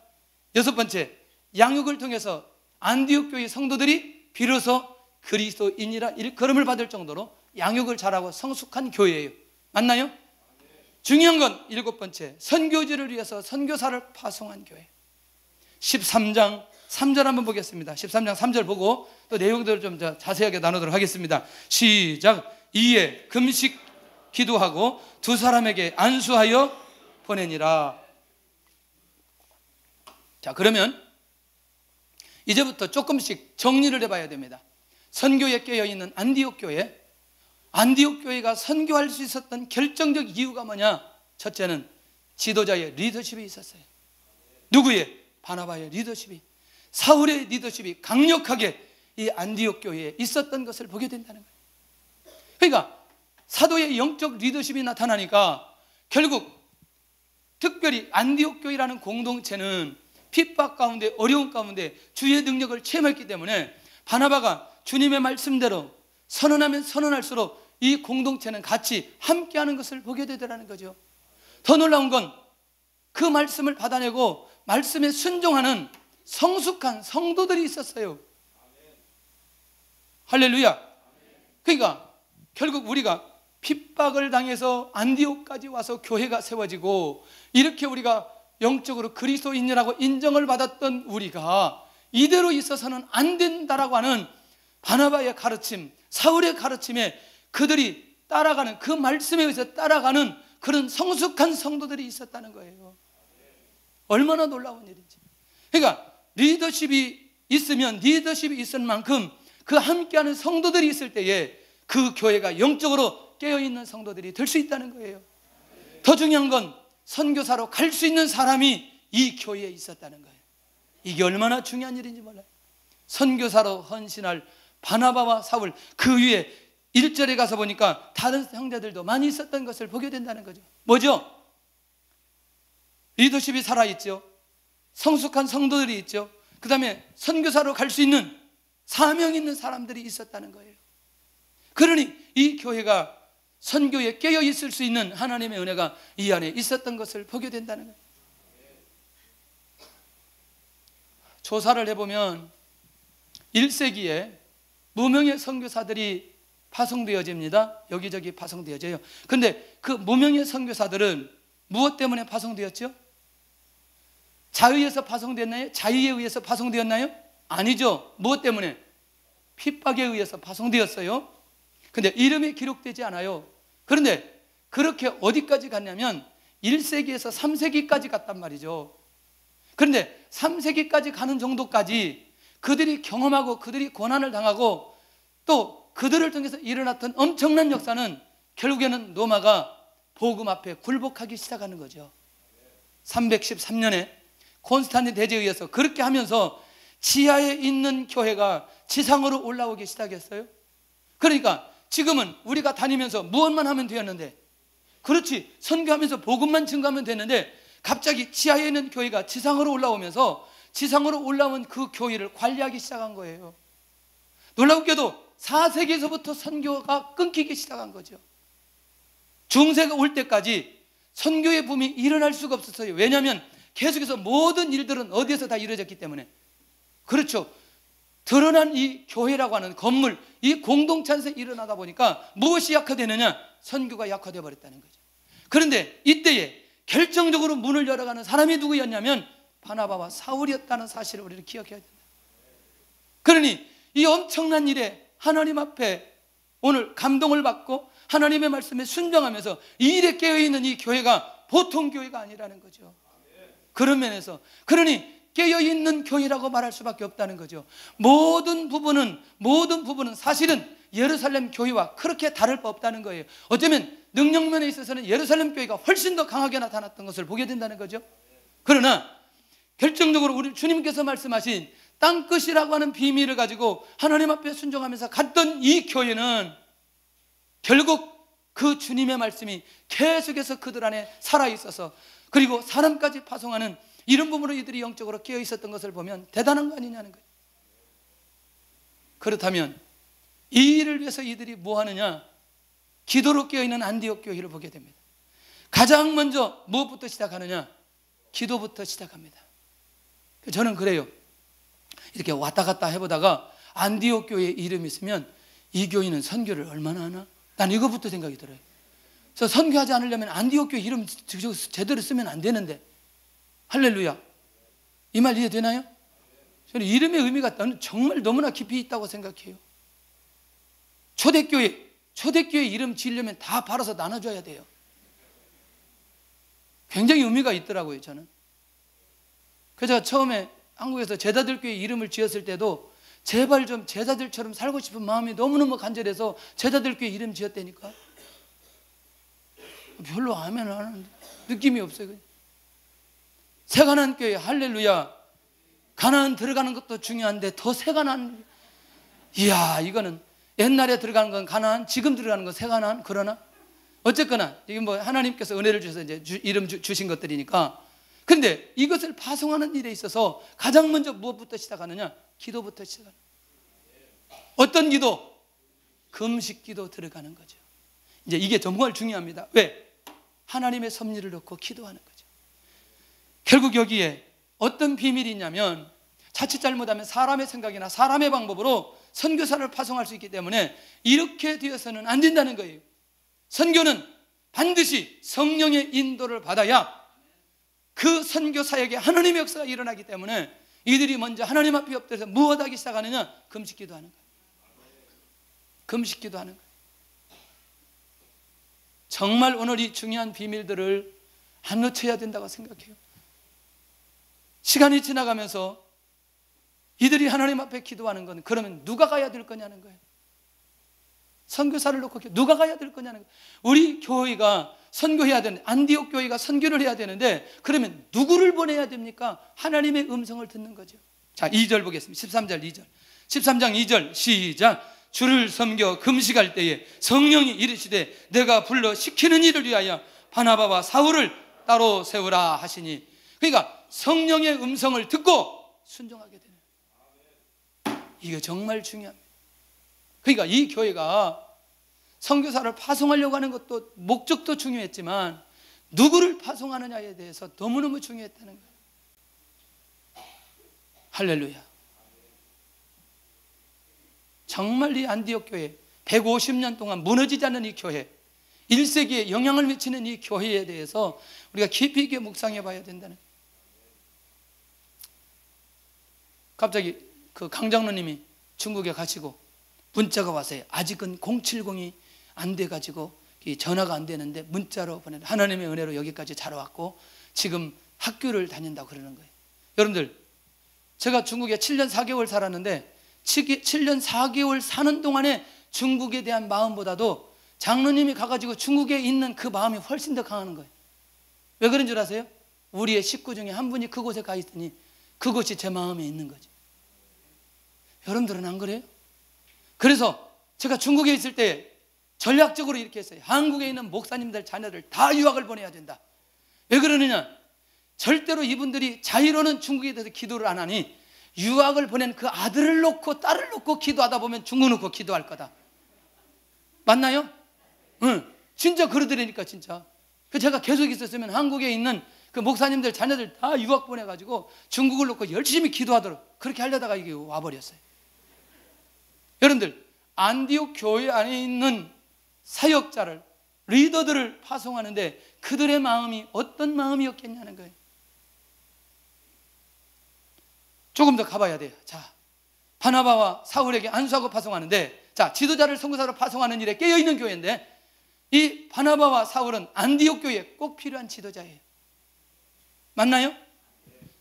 여섯 번째, 양육을 통해서 안디옥 교회 성도들이 비로소 그리스도인이라 일컬음을 받을 정도로 양육을 잘하고 성숙한 교회예요. 맞나요? 중요한 건 일곱 번째, 선교지를 위해서 선교사를 파송한 교회. 13장 3절 한번 보겠습니다. 13장 3절 보고 또 내용들을 좀 자세하게 나누도록 하겠습니다. 시작. 이에 금식 기도하고 두 사람에게 안수하여 보내니라. 자, 그러면 이제부터 조금씩 정리를 해봐야 됩니다. 선교에 깨어있는 안디옥 교회, 안디옥 교회가 선교할 수 있었던 결정적 이유가 뭐냐? 첫째는 지도자의 리더십이 있었어요. 누구의? 바나바의 리더십이, 사울의 리더십이 강력하게 이 안디옥 교회에 있었던 것을 보게 된다는 거예요. 그러니까 사도의 영적 리더십이 나타나니까 결국 특별히 안디옥 교회라는 공동체는 핍박 가운데, 어려운 가운데 주의 능력을 체험했기 때문에 바나바가 주님의 말씀대로 선언하면 선언할수록 이 공동체는 같이 함께하는 것을 보게 되더라는 거죠. 더 놀라운 건 그 말씀을 받아내고 말씀에 순종하는 성숙한 성도들이 있었어요. 할렐루야. 그러니까 결국 우리가 핍박을 당해서 안디옥까지 와서 교회가 세워지고 이렇게 우리가 영적으로 그리스도인이라고 인정을 받았던 우리가 이대로 있어서는 안 된다라고 하는 바나바의 가르침, 사울의 가르침에 그들이 따라가는, 그 말씀에 의해서 따라가는 그런 성숙한 성도들이 있었다는 거예요. 얼마나 놀라운 일인지. 그러니까 리더십이 있으면, 리더십이 있을 만큼 그 함께하는 성도들이 있을 때에 그 교회가 영적으로 깨어있는 성도들이 될 수 있다는 거예요. 더 중요한 건 선교사로 갈 수 있는 사람이 이 교회에 있었다는 거예요. 이게 얼마나 중요한 일인지 몰라요. 선교사로 헌신할 바나바와 사울, 그 위에 1절에 가서 보니까 다른 형제들도 많이 있었던 것을 보게 된다는 거죠. 뭐죠? 리더십이 살아있죠. 성숙한 성도들이 있죠. 그 다음에 선교사로 갈 수 있는 사명 있는 사람들이 있었다는 거예요. 그러니 이 교회가 선교에 깨어 있을 수 있는 하나님의 은혜가 이 안에 있었던 것을 보게 된다는 거예요. 조사를 해보면 1세기에 무명의 선교사들이 파송되어집니다. 여기저기 파송되어져요. 그런데 그 무명의 선교사들은 무엇 때문에 파송되었죠? 자유에서 파송되었나요? 자유에 의해서 파송되었나요? 아니죠. 무엇 때문에? 핍박에 의해서 파송되었어요. 근데 이름이 기록되지 않아요. 그런데 그렇게 어디까지 갔냐면 1세기에서 3세기까지 갔단 말이죠. 그런데 3세기까지 가는 정도까지 그들이 경험하고 그들이 고난을 당하고 또 그들을 통해서 일어났던 엄청난 역사는 결국에는 로마가 복음 앞에 굴복하기 시작하는 거죠. 313년에 콘스탄틴 대제에 의해서 그렇게 하면서 지하에 있는 교회가 지상으로 올라오기 시작했어요. 그러니까 지금은 우리가 다니면서 무엇만 하면 되었는데, 그렇지, 선교하면서 복음만 증거하면 되는데, 갑자기 지하에 있는 교회가 지상으로 올라오면서 지상으로 올라온 그 교회를 관리하기 시작한 거예요. 놀랍게도 4세기에서부터 선교가 끊기기 시작한 거죠. 중세가 올 때까지 선교의 붐이 일어날 수가 없었어요. 왜냐하면 계속해서 모든 일들은 어디에서 다 이루어졌기 때문에. 그렇죠. 드러난 이 교회라고 하는 건물, 이 공동체에서 일어나다 보니까 무엇이 약화되느냐? 선교가 약화되어 버렸다는 거죠. 그런데 이때에 결정적으로 문을 열어가는 사람이 누구였냐면 바나바와 사울이었다는 사실을 우리는 기억해야 된다. 그러니 이 엄청난 일에 하나님 앞에 오늘 감동을 받고 하나님의 말씀에 순종하면서 이 일에 깨어있는 이 교회가 보통 교회가 아니라는 거죠. 그런 면에서, 그러니 깨어있는 교회라고 말할 수밖에 없다는 거죠. 모든 부분은 사실은 예루살렘 교회와 그렇게 다를 바 없다는 거예요. 어쩌면 능력면에 있어서는 예루살렘 교회가 훨씬 더 강하게 나타났던 것을 보게 된다는 거죠. 그러나 결정적으로 우리 주님께서 말씀하신 땅끝이라고 하는 비밀을 가지고 하나님 앞에 순종하면서 갔던 이 교회는 결국 그 주님의 말씀이 계속해서 그들 안에 살아있어서, 그리고 사람까지 파송하는 이런 부분으로 이들이 영적으로 깨어 있었던 것을 보면 대단한 거 아니냐는 거예요. 그렇다면 이 일을 위해서 이들이 뭐 하느냐? 기도로 깨어있는 안디옥 교회를 보게 됩니다. 가장 먼저 무엇부터 시작하느냐? 기도부터 시작합니다. 저는 그래요. 이렇게 왔다 갔다 해보다가 안디옥 교회 이름이 있으면 이 교회는 선교를 얼마나 하나? 난 이거부터 생각이 들어요. 그래서 선교하지 않으려면 안디옥 교회 이름 제대로 쓰면 안 되는데. 할렐루야. 이 말 이해되나요? 저는 이름의 의미가 정말 너무나 깊이 있다고 생각해요. 초대교회 이름 지으려면 다 팔아서 나눠줘야 돼요. 굉장히 의미가 있더라고요, 저는. 그래서 제가 처음에 한국에서 제자들교회 이름을 지었을 때도 제발 좀 제자들처럼 살고 싶은 마음이 너무너무 간절해서 제자들교회 이름 지었다니까. 별로 아멘 안 하는데 느낌이 없어요. 새가난교회, 할렐루야. 가나안 들어가는 것도 중요한데 더 새가난, 이야, 이거는 옛날에 들어가는 건 가나안, 지금 들어가는 건 새가난. 그러나 어쨌거나 이게 뭐 하나님께서 은혜를 주셔서 이제 이름 주신 것들이니까. 그런데 이것을 파송하는 일에 있어서 가장 먼저 무엇부터 시작하느냐? 기도부터 시작하는. 어떤 기도? 금식 기도 들어가는 거죠. 이제 이게 정말 중요합니다. 왜? 하나님의 섭리를 넣고 기도하는 거죠. 결국 여기에 어떤 비밀이 있냐면, 자칫 잘못하면 사람의 생각이나 사람의 방법으로 선교사를 파송할 수 있기 때문에 이렇게 되어서는 안 된다는 거예요. 선교는 반드시 성령의 인도를 받아야 그 선교사에게 하나님의 역사가 일어나기 때문에 이들이 먼저 하나님 앞에 엎드려서 무엇하기 시작하느냐? 금식기도 하는 거예요. 금식기도 하는 거예요. 정말 오늘 이 중요한 비밀들을 안 놓쳐야 된다고 생각해요. 시간이 지나가면서 이들이 하나님 앞에 기도하는 건, 그러면 누가 가야 될 거냐는 거예요. 선교사를 놓고 누가 가야 될 거냐는 거예요. 우리 교회가 선교해야 되는데, 안디옥 교회가 선교를 해야 되는데, 그러면 누구를 보내야 됩니까? 하나님의 음성을 듣는 거죠. 자, 2절 보겠습니다. 13절 2절. 13장 2절 시작. 주를 섬겨 금식할 때에 성령이 이르시되 내가 불러 시키는 일을 위하여 바나바와 사울을 따로 세우라 하시니. 그러니까 성령의 음성을 듣고 순종하게 되는, 이게 정말 중요합니다. 그러니까 이 교회가 선교사를 파송하려고 하는 것도 목적도 중요했지만 누구를 파송하느냐에 대해서 너무너무 중요했다는 거예요. 할렐루야. 정말 이 안디옥 교회, 150년 동안 무너지지 않는 이 교회, 1세기에 영향을 미치는 이 교회에 대해서 우리가 깊이 있게 묵상해 봐야 된다는 거예요. 갑자기 그 강장로님이 중국에 가시고 문자가 왔어요. 아직은 070이 안 돼가지고 전화가 안 되는데 문자로 보내는, 하나님의 은혜로 여기까지 잘 왔고 지금 학교를 다닌다고 그러는 거예요. 여러분들, 제가 중국에 7년 4개월 살았는데 7년 4개월 사는 동안에 중국에 대한 마음보다도 장로님이 가가지고 중국에 있는 그 마음이 훨씬 더 강한 거예요. 왜 그런 줄 아세요? 우리의 식구 중에 한 분이 그곳에 가 있으니 그곳이 제 마음에 있는 거죠. 여러분들은 안 그래요? 그래서 제가 중국에 있을 때 전략적으로 이렇게 했어요. 한국에 있는 목사님들 자녀들 다 유학을 보내야 된다. 왜 그러느냐? 절대로 이분들이 자유로는 중국에 대해서 기도를 안 하니 유학을 보낸 그 아들을 놓고 딸을 놓고 기도하다 보면 중국 놓고 기도할 거다. 맞나요? 응, 진짜 그러더라니까 진짜. 제가 계속 있었으면 한국에 있는 그 목사님들 자녀들 다 유학 보내가지고 중국을 놓고 열심히 기도하도록 그렇게 하려다가 이게 와버렸어요. 여러분들, 안디옥 교회 안에 있는 사역자를, 리더들을 파송하는데 그들의 마음이 어떤 마음이었겠냐는 거예요. 조금 더 가봐야 돼요. 자, 바나바와 사울에게 안수하고 파송하는데, 자, 지도자를 선교사로 파송하는 일에 깨어있는 교회인데, 이 바나바와 사울은 안디옥 교회에 꼭 필요한 지도자예요. 맞나요?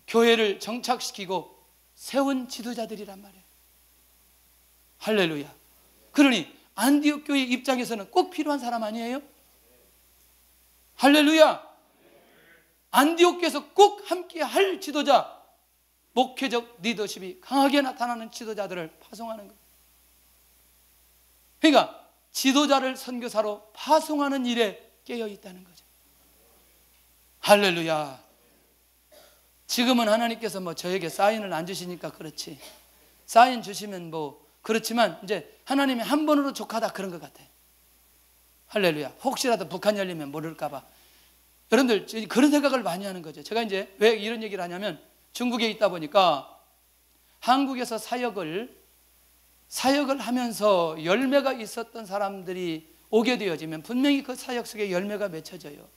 교회를 정착시키고 세운 지도자들이란 말이에요. 할렐루야. 그러니 안디옥 교회 입장에서는 꼭 필요한 사람 아니에요? 할렐루야. 안디옥 교회에서 꼭 함께 할 지도자, 목회적 리더십이 강하게 나타나는 지도자들을 파송하는 거예요. 그러니까 지도자를 선교사로 파송하는 일에 깨어 있다는 거죠. 할렐루야. 지금은 하나님께서 뭐 저에게 사인을 안 주시니까 그렇지, 사인 주시면 뭐 그렇지만 이제 하나님이 한 번으로 족하다 그런 것 같아요. 할렐루야. 혹시라도 북한 열리면 모를까봐 여러분들 그런 생각을 많이 하는 거죠. 제가 이제 왜 이런 얘기를 하냐면, 중국에 있다 보니까 한국에서 사역을 하면서 열매가 있었던 사람들이 오게 되어지면 분명히 그 사역 속에 열매가 맺혀져요.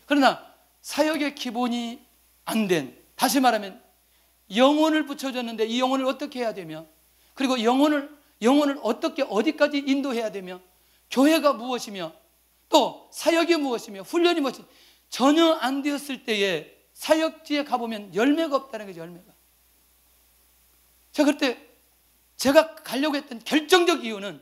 그러나 사역의 기본이 안 된, 다시 말하면 영혼을 붙여줬는데 이 영혼을 어떻게 해야 되며, 그리고 영혼을 어떻게 어디까지 인도해야 되며, 교회가 무엇이며 또 사역이 무엇이며 훈련이 무엇이며 전혀 안 되었을 때에 사역지에 가보면 열매가 없다는 거죠. 열매가. 제가 가려고 했던 결정적 이유는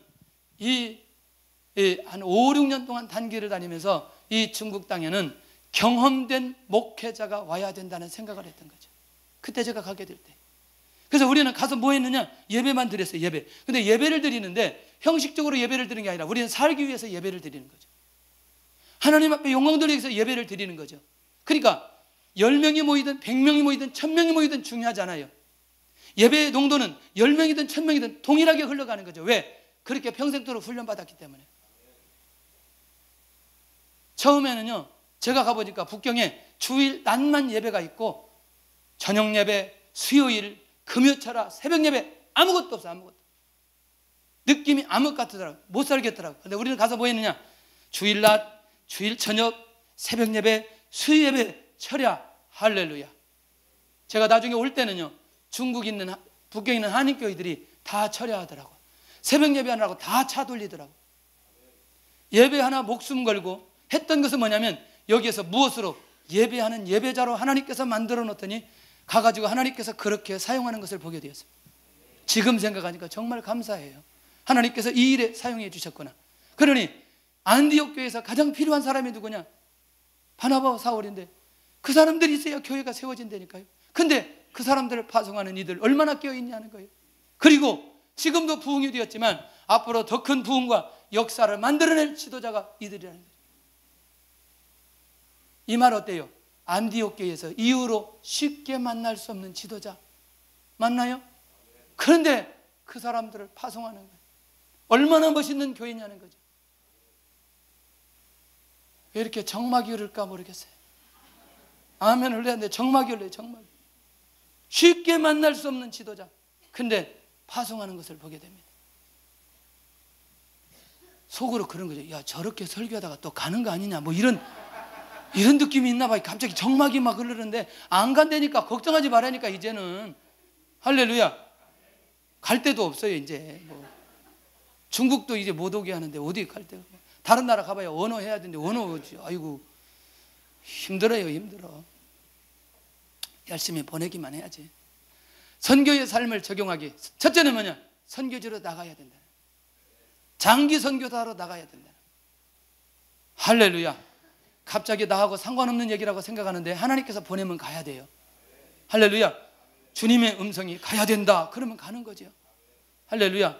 한 5, 6년 동안 단기를 다니면서 이 중국 땅에는 경험된 목회자가 와야 된다는 생각을 했던 거죠. 그때 제가 가게 될 때. 그래서 우리는 가서 뭐 했느냐? 예배만 드렸어요. 예배. 근데 예배를 드리는데 형식적으로 예배를 드리는 게 아니라 우리는 살기 위해서 예배를 드리는 거죠. 하나님 앞에 영광 돌리기 위해서 예배를 드리는 거죠. 그러니까 10명이 모이든 100명이 모이든 1000명이 모이든 중요하지 않아요. 예배의 농도는 10명이든 1000명이든 동일하게 흘러가는 거죠. 왜? 그렇게 평생도록 훈련받았기 때문에. 처음에는요, 제가 가보니까 북경에 주일 낮만 예배가 있고 저녁 예배, 수요일, 금요철야, 새벽 예배 아무것도 없어. 아무것도. 느낌이 암흑 같더라고. 못 살겠더라고. 근데 우리는 가서 뭐 했느냐? 주일 낮, 주일 저녁, 새벽 예배, 수요 예배, 철야. 할렐루야. 제가 나중에 올 때는요, 북경에 있는 한인교회들이 다 철야하더라고. 새벽 예배하느라고 다 차 돌리더라고. 예배 하나 목숨 걸고 했던 것은 뭐냐면, 여기에서 무엇으로? 예배하는 예배자로 하나님께서 만들어 놓더니 가가지고 하나님께서 그렇게 사용하는 것을 보게 되었습니다. 지금 생각하니까 정말 감사해요. 하나님께서 이 일에 사용해 주셨구나. 그러니 안디옥 교회에서 가장 필요한 사람이 누구냐? 바나바와 사울인데 그 사람들이 있어야 교회가 세워진다니까요. 근데 그 사람들을 파송하는 이들 얼마나 깨어있냐는 거예요. 그리고 지금도 부흥이 되었지만 앞으로 더 큰 부흥과 역사를 만들어낼 지도자가 이들이라는 거예요. 이 말 어때요? 안디옥 교회에서 이후로 쉽게 만날 수 없는 지도자 맞나요? 그런데 그 사람들을 파송하는 거예요. 얼마나 멋있는 교회냐는 거죠. 왜 이렇게 정막이 흐를까 모르겠어요. 아멘 흘려야 되는데 정막이 흘러요. 정막이. 쉽게 만날 수 없는 지도자, 근데 파송하는 것을 보게 됩니다. 속으로 그런 거죠. 야, 저렇게 설교하다가 또 가는 거 아니냐, 뭐 이런 느낌이 있나 봐요. 갑자기 정막이 막 흐르는데 안 간다니까 걱정하지 말라니까. 이제는 할렐루야. 갈 데도 없어요. 이제 뭐 중국도 이제 못 오게 하는데 어디 갈 데가. 다른 나라 가봐야 언어 해야 되는데 언어, 아이고 힘들어요. 힘들어. 열심히 보내기만 해야지. 선교의 삶을 적용하기, 첫째는 뭐냐? 선교지로 나가야 된다. 장기 선교사로 나가야 된다. 할렐루야. 갑자기 나하고 상관없는 얘기라고 생각하는데 하나님께서 보내면 가야 돼요. 할렐루야. 주님의 음성이 가야 된다 그러면 가는 거죠. 할렐루야.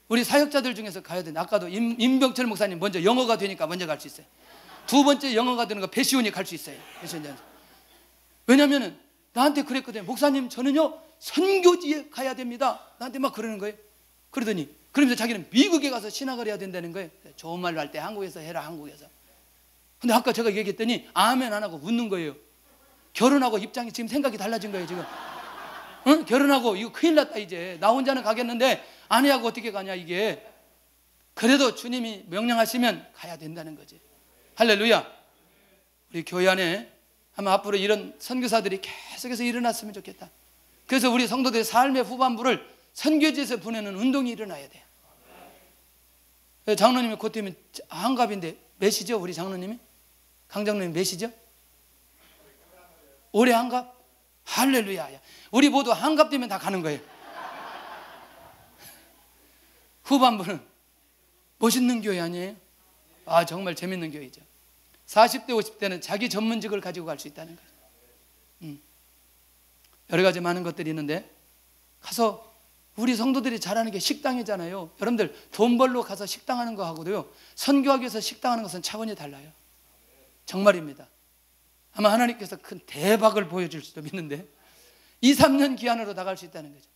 우리 사역자들 중에서 가야 된다. 아까도 임병철 목사님 먼저 영어가 되니까 먼저 갈 수 있어요. 두 번째 영어가 되는 거 배시온이 갈 수 있어요. 왜냐하면 나한테 그랬거든요. 목사님 저는요 선교지에 가야 됩니다. 나한테 막 그러는 거예요. 그러면서 자기는 미국에 가서 신학을 해야 된다는 거예요. 좋은 말로 할 때 한국에서 해라, 한국에서. 근데 아까 제가 얘기했더니 아멘 안 하고 웃는 거예요. 결혼하고 입장이 지금 생각이 달라진 거예요 지금. 응? 결혼하고 이거 큰일 났다 이제. 나 혼자는 가겠는데 아내하고 어떻게 가냐 이게. 그래도 주님이 명령하시면 가야 된다는 거지. 할렐루야. 우리 교회 안에 아마 앞으로 이런 선교사들이 계속해서 일어났으면 좋겠다. 그래서 우리 성도들의 삶의 후반부를 선교지에서 보내는 운동이 일어나야 돼요. 장로님이 곧 되면 한갑인데 몇이죠? 우리 장로님이? 강 장로님 몇이죠? 올해 한갑? 할렐루야. 우리 모두 한갑 되면 다 가는 거예요. 후반부는 멋있는 교회 아니에요? 아, 정말 재밌는 교회죠. 40대 50대는 자기 전문직을 가지고 갈 수 있다는 거죠. 여러 가지 많은 것들이 있는데 가서 우리 성도들이 잘하는 게 식당이잖아요. 여러분들 돈 벌러 가서 식당하는 거하고도요 선교하기 위해서 식당하는 것은 차원이 달라요. 정말입니다. 아마 하나님께서 큰 대박을 보여줄 수도 있는데 2, 3년 기한으로 나갈 수 있다는 거죠.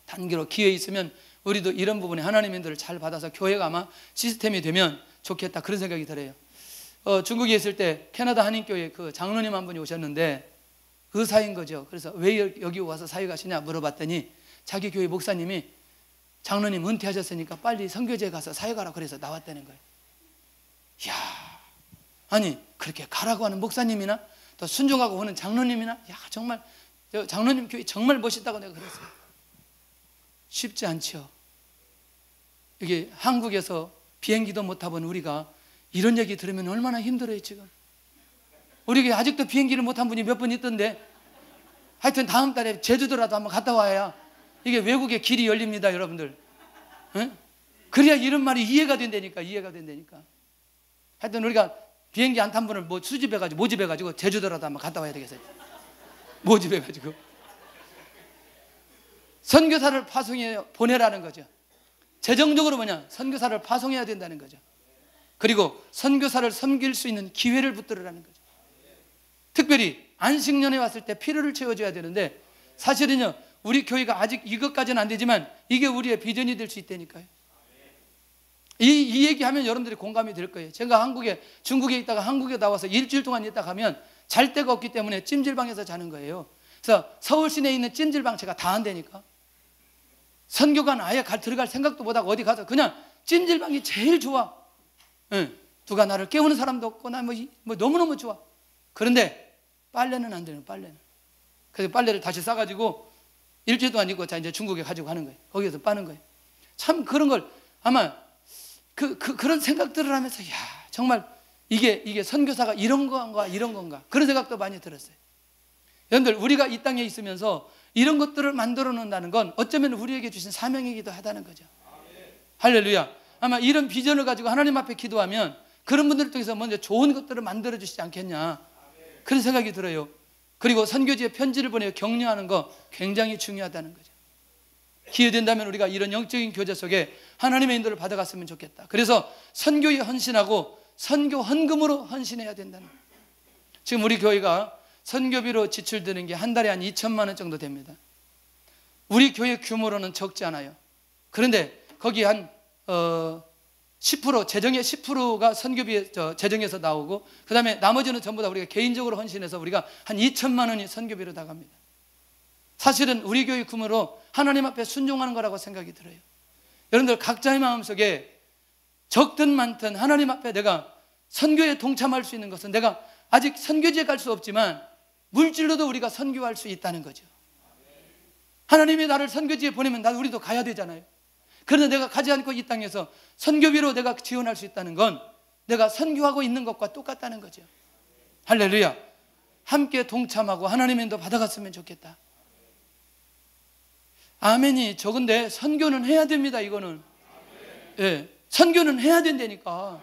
단기로 기회 있으면 우리도 이런 부분에 하나님의 인도를 잘 받아서 교회가 아마 시스템이 되면 좋겠다 그런 생각이 들어요. 중국에 있을 때 캐나다 한인교회 그 장로님 한 분이 오셨는데 의사인 거죠. 그래서 왜 여기 와서 사역하시냐 물어봤더니 자기 교회 목사님이 장로님 은퇴하셨으니까 빨리 선교지에 가서 사역하라 그래서 나왔다는 거예요. 이야, 아니 그렇게 가라고 하는 목사님이나 또 순종하고 오는 장로님이나 야 정말 장로님 교회 정말 멋있다고 내가 그랬어요. 쉽지 않죠. 이게 한국에서 비행기도 못 타본 우리가 이런 얘기 들으면 얼마나 힘들어요 지금. 우리 아직도 비행기를 못 탄 분이 몇 분 있던데 하여튼 다음 달에 제주도라도 한번 갔다 와야 이게 외국의 길이 열립니다 여러분들. 에? 그래야 이런 말이 이해가 된다니까. 하여튼 우리가 비행기 안 탄 분을 뭐 모집해가지고 제주도라도 한번 갔다 와야 되겠어요. 모집해가지고 선교사를 파송해 보내라는 거죠. 재정적으로 선교사를 파송해야 된다는 거죠. 그리고 선교사를 섬길 수 있는 기회를 붙들으라는 거죠. 특별히 안식년에 왔을 때 필요를 채워줘야 되는데 사실은요 우리 교회가 아직 이것까지는 안 되지만 이게 우리의 비전이 될 수 있다니까요. 이 얘기하면 여러분들이 공감이 될 거예요. 제가 중국에 있다가 한국에 나와서 일주일 동안 있다 가면 잘 데가 없기 때문에 찜질방에서 자는 거예요. 그래서 서울 시내에 있는 찜질방 제가 다 한다니까. 선교관 아예 들어갈 생각도 못하고 어디 가서 그냥 찜질방이 제일 좋아. 누가 나를 깨우는 사람도 없고 나 뭐 너무너무 좋아. 그런데 빨래는 안 되는 빨래는. 그래서 빨래를 다시 싸가지고 일주일 동안 입고 자 이제 중국에 가지고 가는 거예요. 거기에서 빠는 거예요. 참 그런 걸 아마 그런 생각들을 하면서 야 정말 이게 선교사가 이런 건가 그런 생각도 많이 들었어요. 여러분들 우리가 이 땅에 있으면서 이런 것들을 만들어 놓는다는 건 어쩌면 우리에게 주신 사명이기도 하다는 거죠. 할렐루야. 아마 이런 비전을 가지고 하나님 앞에 기도하면 그런 분들을 통해서 먼저 좋은 것들을 만들어 주시지 않겠냐 그런 생각이 들어요. 그리고 선교지에 편지를 보내어 격려하는 거 굉장히 중요하다는 거죠. 기회 된다면 우리가 이런 영적인 교제 속에 하나님의 인도를 받아갔으면 좋겠다. 그래서 선교에 헌신하고 선교 헌금으로 헌신해야 된다는 거예요. 지금 우리 교회가 선교비로 지출되는 게 한 달에 한 2천만 원 정도 됩니다. 우리 교회 규모로는 적지 않아요. 그런데 거기 한 10% 재정의 10%가 선교비 재정에서 나오고 그 다음에 나머지는 전부 다 우리가 개인적으로 헌신해서 우리가 한 2천만 원이 선교비로 나갑니다. 사실은 우리 교회 규모로 하나님 앞에 순종하는 거라고 생각이 들어요. 여러분들 각자의 마음속에 적든 많든 하나님 앞에 내가 선교에 동참할 수 있는 것은 내가 아직 선교지에 갈 수 없지만 물질로도 우리가 선교할 수 있다는 거죠. 하나님이 나를 선교지에 보내면 우리도 가야 되잖아요. 그러나 내가 가지 않고 이 땅에서 선교비로 내가 지원할 수 있다는 건 내가 선교하고 있는 것과 똑같다는 거죠. 할렐루야. 함께 동참하고 하나님의 인도 받아갔으면 좋겠다. 아멘이 적은데 선교는 해야 됩니다. 이거는 예, 선교는 해야 된다니까.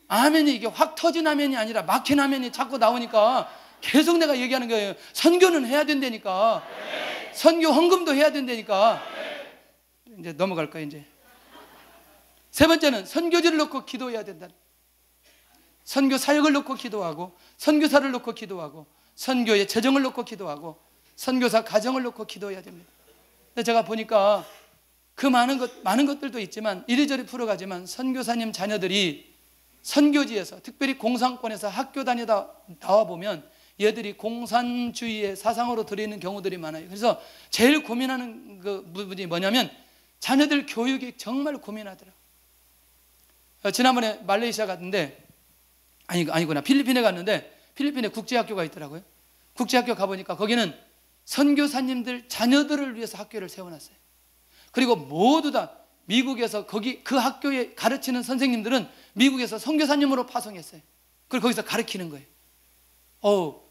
아멘이 이게 확 터진 아멘이 아니라 막힌 아멘이 자꾸 나오니까 계속 내가 얘기하는 거예요. 선교는 해야 된다니까. 선교 헌금도 해야 된다니까. 이제 넘어갈 거예요. 이제 세 번째는 선교지를 놓고 기도해야 된다. 선교 사역을 놓고 기도하고, 선교사를 놓고 기도하고, 선교의 재정을 놓고 기도하고, 선교사 가정을 놓고 기도해야 됩니다. 제가 보니까 그 많은 것들도 있지만 이리저리 풀어가지만 선교사님 자녀들이 선교지에서, 특별히 공산권에서 학교 다니다 나와 보면 얘들이 공산주의의 사상으로 들어있는 경우들이 많아요. 그래서 제일 고민하는 그 부분이 뭐냐면 자녀들 교육이 정말 고민하더라고요. 지난번에 말레이시아 갔는데, 아니구나, 필리핀에 갔는데 필리핀에 국제학교가 있더라고요. 국제학교 가보니까 거기는 선교사님들 자녀들을 위해서 학교를 세워놨어요. 그리고 모두 다 미국에서 그 학교에 가르치는 선생님들은 미국에서 선교사님으로 파송했어요. 그리고 거기서 가르치는 거예요.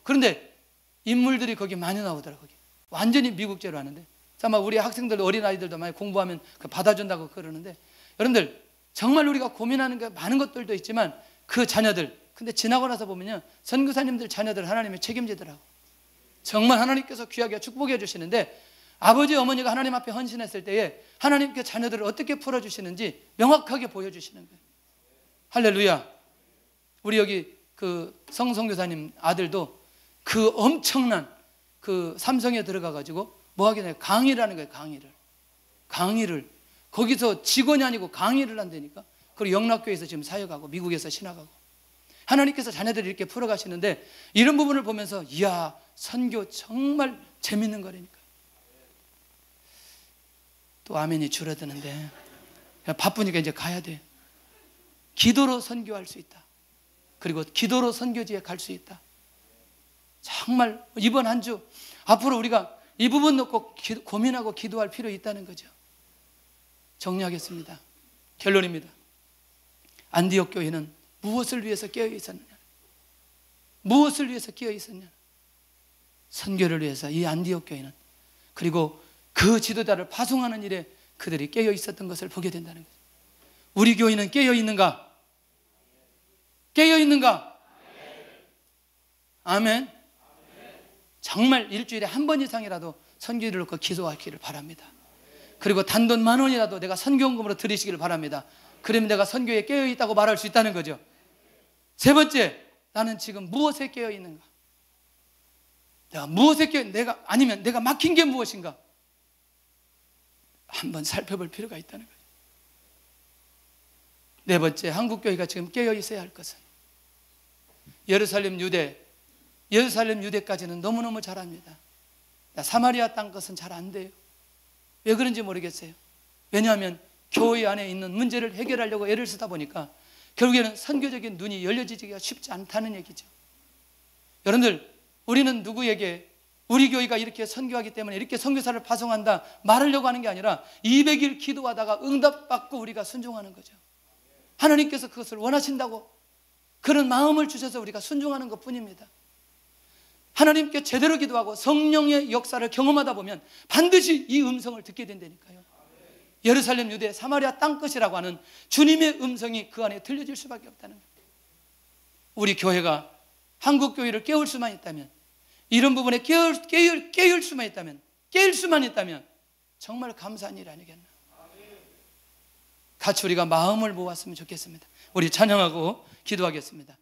그런데 인물들이 거기 많이 나오더라고요. 거기 완전히 미국제로 하는데, 아마 우리 학생들, 어린아이들도 많이 공부하면 받아준다고 그러는데, 여러분들 정말 우리가 고민하는 게 많은 것들도 있지만 그 자녀들, 근데 지나고 나서 보면요, 선교사님들 자녀들 하나님이 책임지더라고. 정말 하나님께서 귀하게 축복해 주시는데, 아버지 어머니가 하나님 앞에 헌신했을 때에 하나님께 자녀들을 어떻게 풀어주시는지 명확하게 보여주시는 거예요. 할렐루야. 우리 여기 그 성선교사님 아들도 그 엄청난 그 삼성에 들어가 가지고 뭐 하게 돼요? 강의를 하는 거예요. 강의를 거기서 직원이 아니고 강의를 한다니까. 그리고 영락교회에서 지금 사역하고 미국에서 신학하고, 하나님께서 자녀들을 이렇게 풀어가시는데, 이런 부분을 보면서 이야, 선교 정말 재밌는 거라니까. 또 아멘이 줄어드는데 바쁘니까 이제 가야 돼. 기도로 선교할 수 있다. 그리고 기도로 선교지에 갈 수 있다. 정말 이번 한 주 앞으로 우리가 이 부분 놓고 고민하고 기도할 필요 있다는 거죠. 정리하겠습니다. 결론입니다. 안디옥 교회는 무엇을 위해서 깨어 있었느냐? 무엇을 위해서 깨어 있었냐? 선교를 위해서. 이 안디옥 교회는, 그리고 그 지도자를 파송하는 일에 그들이 깨어 있었던 것을 보게 된다는 거죠. 우리 교회는 깨어 있는가? 깨어 있는가? 아멘. 정말 일주일에 한 번 이상이라도 선교를 놓고 기도하기를 바랍니다. 그리고 단돈 10,000원이라도 내가 선교헌금으로 드리시기를 바랍니다. 그러면 내가 선교에 깨어 있다고 말할 수 있다는 거죠. 세 번째, 나는 지금 무엇에 깨어 있는가? 내가 무엇에 아니면 내가 막힌 게 무엇인가? 한번 살펴볼 필요가 있다는 거죠. 네 번째, 한국교회가 지금 깨어 있어야 할 것은, 예루살렘 유대까지는 너무너무 잘합니다. 사마리아 땅 것은 잘 안 돼요. 왜 그런지 모르겠어요. 왜냐하면 교회 안에 있는 문제를 해결하려고 애를 쓰다 보니까 결국에는 선교적인 눈이 열려지기가 쉽지 않다는 얘기죠. 여러분들, 우리는 누구에게 우리 교회가 이렇게 선교하기 때문에 이렇게 선교사를 파송한다 말하려고 하는 게 아니라 200일 기도하다가 응답받고 우리가 순종하는 거죠. 하나님께서 그것을 원하신다고 그런 마음을 주셔서 우리가 순종하는 것뿐입니다. 하나님께 제대로 기도하고 성령의 역사를 경험하다 보면 반드시 이 음성을 듣게 된다니까요. 예루살렘, 유대, 사마리아 땅끝이라고 하는 주님의 음성이 그 안에 들려질 수밖에 없다는 겁니다. 우리 교회가 한국 교회를 깨울 수만 있다면, 이런 부분에 깨울 수만 있다면, 깨일 수만 있다면 정말 감사한 일 아니겠나. 같이 우리가 마음을 모았으면 좋겠습니다. 우리 찬양하고 기도하겠습니다.